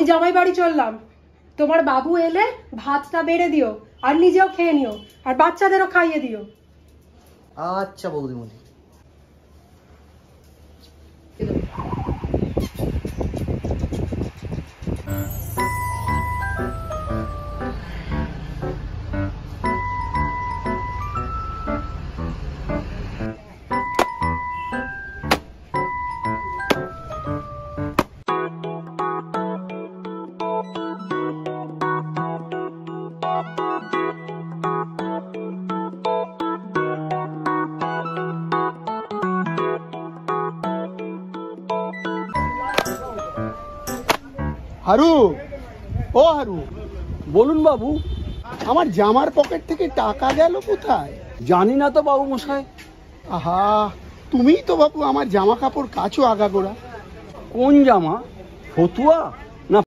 আমি জামাই বাড়ি চললাম। তোমার বাবু এলে ভাতটা বেড়ে দিও, আর নিজেও খেয়ে নিও, আর বাচ্চাদেরও খাইয়ে দিও। আচ্ছা বৌদিমণি। হারু, ও হারু, বলুন বাবু। আমার জামার পকেট থেকে টাকা গেল কোথায়? জানি না তো বাবু মশাই। আহা, তুমিই তো বাবু আমার জামা কাপড় কাচো আগাগোড়া। কোন জামা? ফতুয়া?